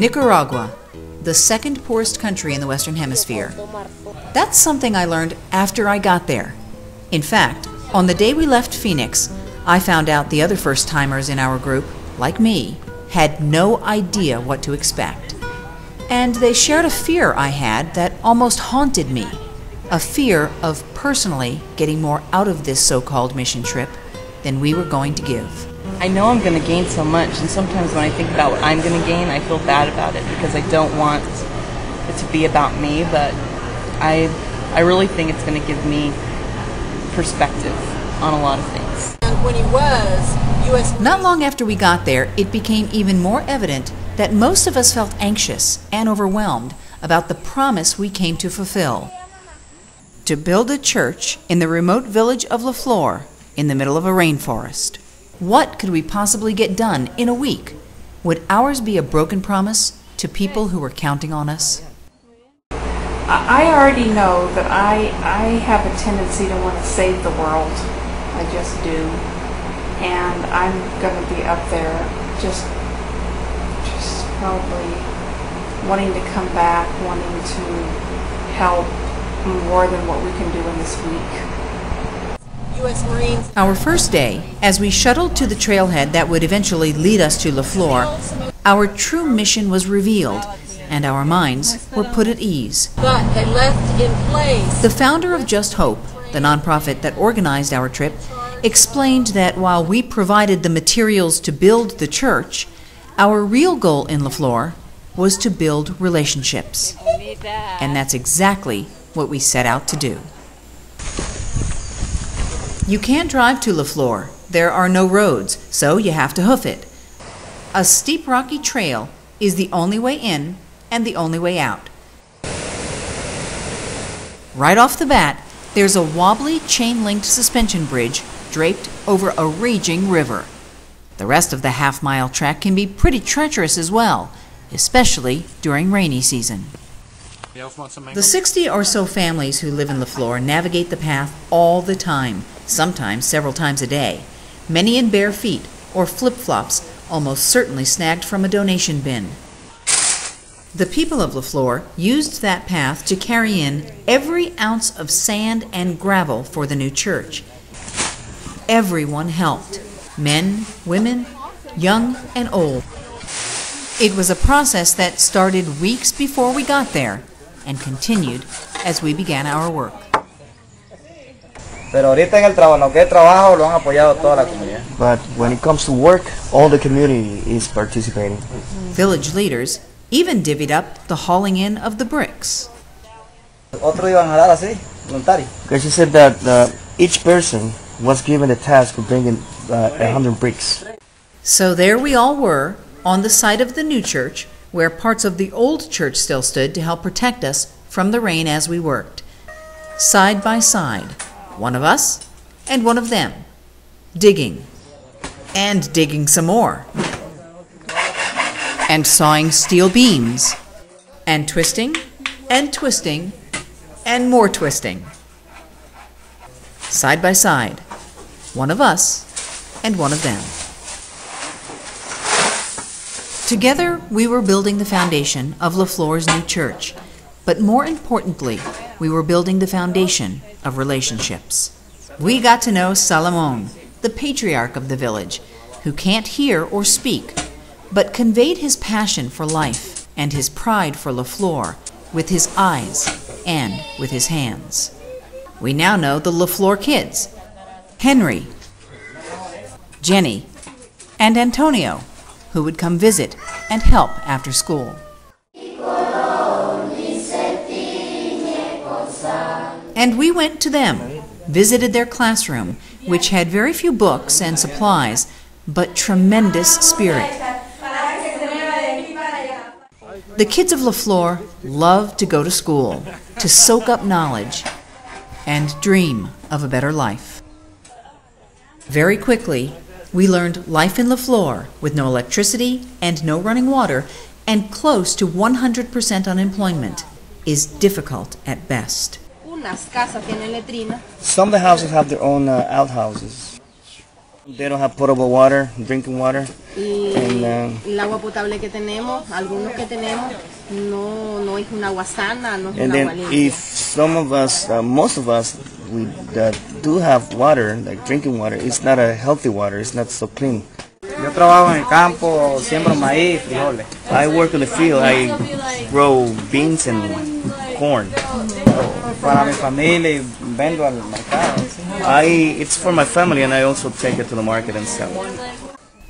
Nicaragua, the second poorest country in the Western Hemisphere. That's something I learned after I got there. In fact, on the day we left Phoenix, I found out the other first-timers in our group, like me, had no idea what to expect. And they shared a fear I had that almost haunted me, a fear of personally getting more out of this so-called mission trip than we were going to give. I know I'm going to gain so much, and sometimes when I think about what I'm going to gain, I feel bad about it because I don't want it to be about me, but I really think it's going to give me perspective on a lot of things. And when he was U.S. Not long after we got there, it became even more evident that most of us felt anxious and overwhelmed about the promise we came to fulfill. To build a church in the remote village of La Flor in the middle of a rainforest. What could we possibly get done in a week? Would ours be a broken promise to people who were counting on us? I already know that I have a tendency to want to save the world. I just do. And I'm going to be up there just probably wanting to come back, wanting to help more than what we can do in this week. U.S. Marines. Our first day, as we shuttled to the trailhead that would eventually lead us to La Flor, our true mission was revealed, and our minds were put at ease. But they left in place. The founder of Just Hope, the nonprofit that organized our trip, explained that while we provided the materials to build the church, our real goal in La Flor was to build relationships. And that's exactly what we set out to do. You can't drive to La Flor. There are no roads, so you have to hoof it. A steep rocky trail is the only way in and the only way out. Right off the bat, there's a wobbly chain-linked suspension bridge draped over a raging river. The rest of the half-mile track can be pretty treacherous as well, especially during rainy season. The 60 or so families who live in La Flor navigate the path all the time, sometimes several times a day, many in bare feet or flip-flops, almost certainly snagged from a donation bin. The people of La Flor used that path to carry in every ounce of sand and gravel for the new church. Everyone helped, men, women, young and old. It was a process that started weeks before we got there and continued as we began our work. But when it comes to work, all the community is participating. Village leaders even divvied up the hauling in of the bricks. Because she said that each person was given the task of bringing 100 bricks. So there we all were, on the site of the new church, where parts of the old church still stood to help protect us from the rain as we worked. Side by side, one of us and one of them, digging, and digging some more, and sawing steel beams, and twisting, and twisting, and more twisting. Side by side, one of us and one of them. Together, we were building the foundation of La Flor's new church, but more importantly, we were building the foundation of relationships. We got to know Salomon, the patriarch of the village, who can't hear or speak, but conveyed his passion for life and his pride for La Flor with his eyes and with his hands. We now know the La Flor kids, Henry, Jenny, and Antonio, who would come visit and help after school. And we went to them, visited their classroom, which had very few books and supplies, but tremendous spirit. The kids of La Flor love to go to school, to soak up knowledge, and dream of a better life. Very quickly, we learned life in La Flor with no electricity and no running water and close to 100% unemployment is difficult at best. Some of the houses have their own outhouses. They don't have potable water, drinking water. Y el agua potable que tenemos, algunos que tenemos, no es un agua sana, no es un And agua then limpia. if some of us, most of us, we do have water, like drinking water, it's not a healthy water, it's not so clean. Yo trabajo en el campo, siembro maíz, frijoles. I work in the field, I grow beans and corn. Para mi familia y vendo al mercado. It's for my family and I also take it to the market and sell it.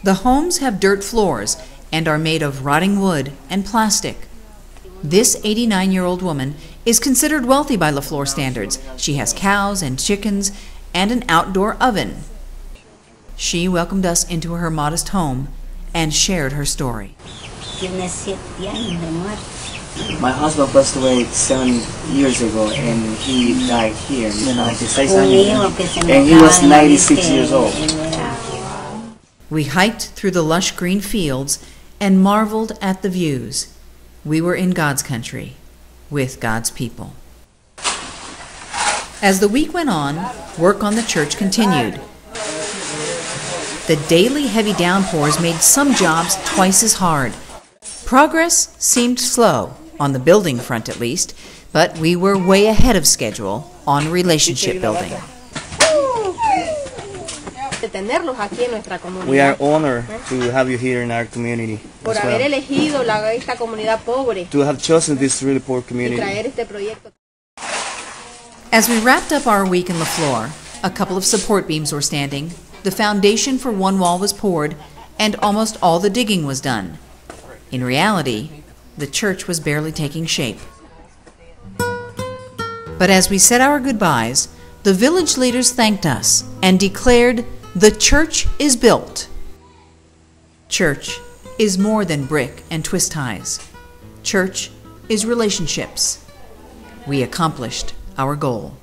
The homes have dirt floors and are made of rotting wood and plastic. This 89-year-old woman is considered wealthy by LaFleur standards. She has cows and chickens and an outdoor oven. She welcomed us into her modest home and shared her story. My husband passed away 7 years ago and he died here. And he was 96 years old. We hiked through the lush green fields and marveled at the views. We were in God's country, with God's people. As the week went on, work on the church continued. The daily heavy downpours made some jobs twice as hard. Progress seemed slow, on the building front at least, but we were way ahead of schedule on relationship building. We are honored to have you here in our community Por as haber well. elegido esta comunidad pobre To have chosen this really poor y community. traer este proyecto. As we wrapped up our week in LaFleur, a couple of support beams were standing, the foundation for one wall was poured, and almost all the digging was done. In reality, the church was barely taking shape. But as we said our goodbyes, the village leaders thanked us and declared, "The church is built." Church is more than brick and twist ties. Church is relationships. We accomplished our goal.